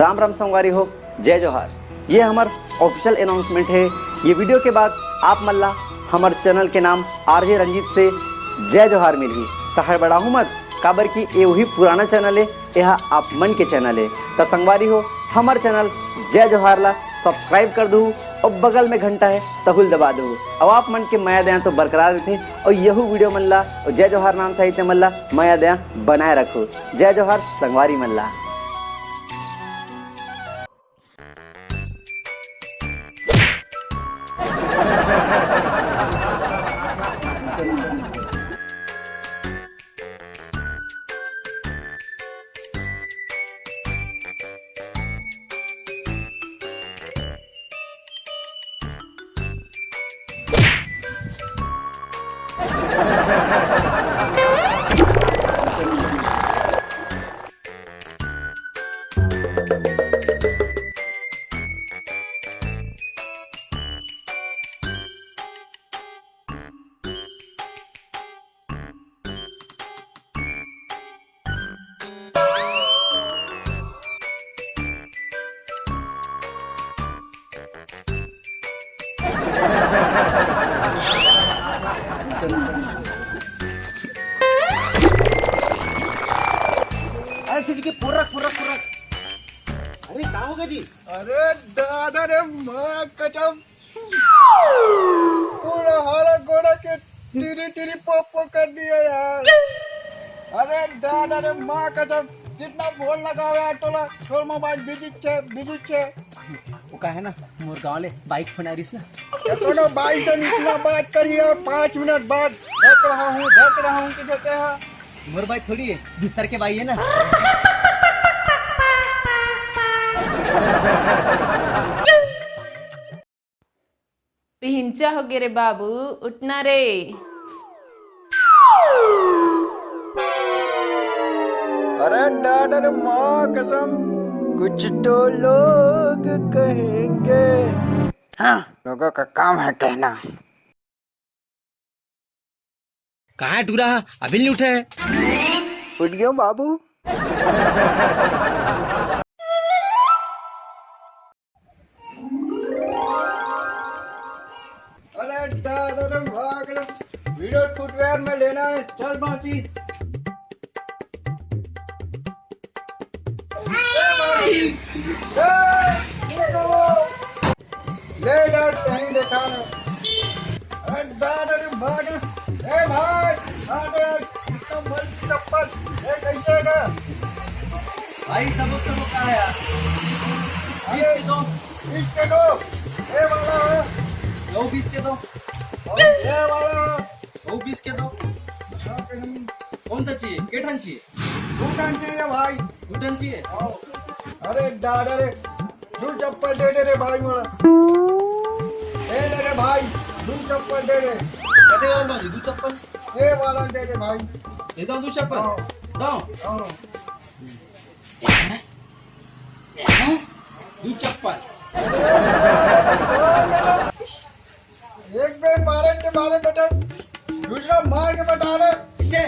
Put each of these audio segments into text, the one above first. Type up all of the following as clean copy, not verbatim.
राम राम संगवारी हो, जय जोहार। ये हमार ऑफिशियल अनाउंसमेंट है। ये वीडियो के बाद आप मल्ला हमार चैनल के नाम आरजे रंजीत से जय जोहार मिलगी। तो हड़बड़ाहू मत, काबर की ये वही पुराना चैनल है, यह आप मन के चैनल है। तो संगवारी हो, हमार चैनल जय जोहार ला सब्सक्राइब कर दू और बगल में घंटा है तहुल दबा दू। अब आप मन के माया दया तो बरकरार थे और यहू वीडियो मल्ला और जय जोहार नाम साहित्य मल्ला माया दया बनाए रखो। जय जोहार संगवारी मल्ला। अरे चिड़के पूरा अरे कहाँ हो गए जी? अरे दादा रे माँ कसम पूरा हारा घोड़ा के टीरी पोपो कर दिया यार। अरे दादा रे माँ कसम कितना फोन लगा हुआ है टोला तोर मोबाइल बिजी छे वो का है ना मोर गाँव ले बाइक फोन आ रही ना। ये कोनो बाइक से इतना बात करी और 5 मिनट बाद धक रहा हूँ कि कहते हैं मोर बाइक थोड़ी है, दूसर के बाई है ना। पिहिंचा हो गे रे बाबू, उठना रे। अरे दादा रे माँ कसम कुछ तो लोग कहेंगे। हाँ, लोगों का काम है कहना। कहाँ है टूरा? अभी नहीं उठे? उठ गया बाबू। अरे दादा रे भाग रे, वीडियो फुटवेयर में लेना है, चल पहुंची। ले डर कहीं देखा ना। अरे दादा रे भाग रे, ए भाई अरे इतना मस्त चप्पल ये कैसे का? भाई सबक कहाँ है यार? 20 के दो। इसके दो ये वाला है, लो 20 के दो। और ये वाला है। वो 20 के दो। कौन सा चाहिए? केठन चाहिए? दुकान चाहिए भाई। घुटन चाहिए? अरे दादा रे दो चप्पल दे दे रे भाई मोरा। ले रे भाई दो चप्पल दे दे। कहते वाला दो जी, दो चप्पल। ये वाला दे दे भाई। दे दो चप्पल। हाँ। दो हाँ। दो चप्पल। एक बेर मारे के मारे बेटा, दूसरा मार के बता रहे। इसे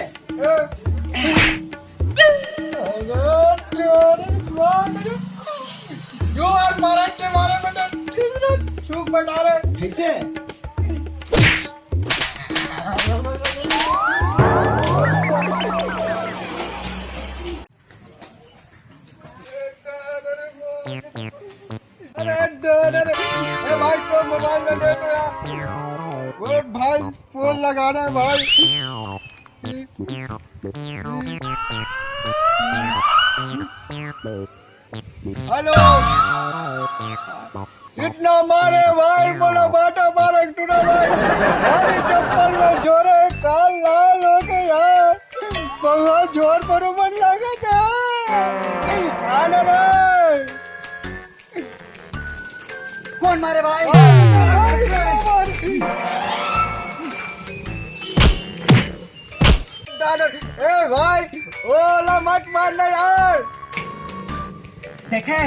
जो और मारे के मारे बेटा, तीसरा चूक बता रहे। कैसे? अरे दादा रे, ए भाई तो मोबाइल में दे दो यार। वो भाई फोन लगाना है भाई। हेलो, इतना मारे भाई बोलो बाटा मारे टूटा भाई। हमारी चप्पल में जोरे काल लाल हो गए यार, बहुत जोर पर बन लगा था। आने रे कौन मारे भाई? दादा ए भाई ओला मत मारना यार। देखे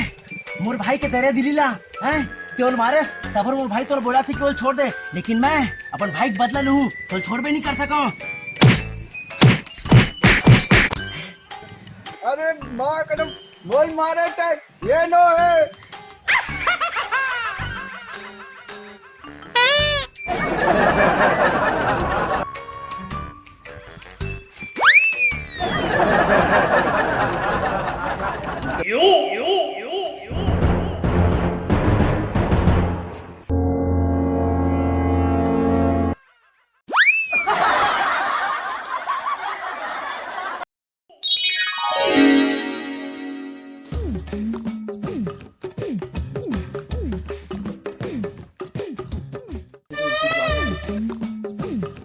मोर भाई के तेरे दिलीला हैं केवल मारेस तबर मोर भाई तो बोला थी केवल छोड़ दे, लेकिन मैं अपन भाई के बदला लूं तो छोड़ भी नहीं कर सका। अरे माँ कदम बोल मारे टैग ये नो है।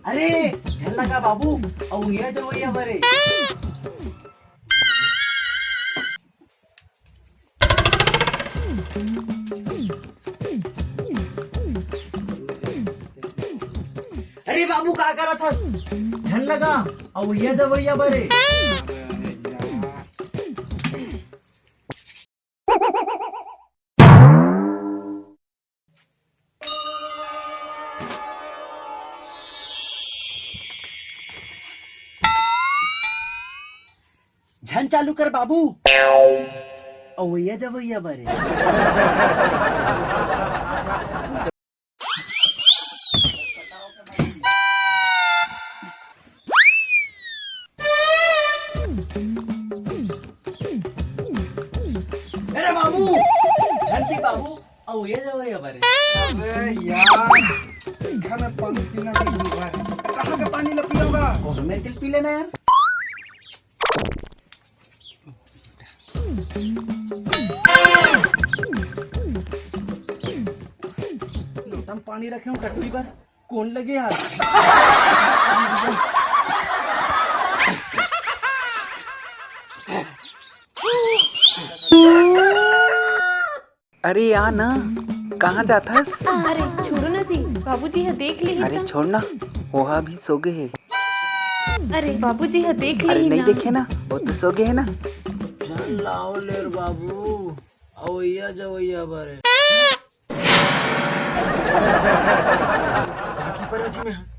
अरे झल्ला का बाबू अहो ये जवळ बरे अरे बाबू काय करत हस झल्ला का अहो ये जवळ बरे झन चालू कर बाबू अवैया जवैया बरे अरे बाबू झंटी बाबू अवैया जवैया बरे अरे यार खाना पानी पीना भी हुआ है, कहाँ का पानी ला पियोगा? और मैं दिल पी लेना यार लोटा में पानी रखे हूँ टट्टी पर कौन लगे यार अरे या ना कहाँ जाथस? अरे छोड़ो ना जी, बाबूजी है देख ली अरे छोड़ ना, वहाँ भी सो गए है। अरे बाबूजी है देख अरे ली नहीं ना। देखे ना, वो तो सो गए है ना। चल लाओ लेर बाबू अवैया जवैया बरे काकी पर जी में हम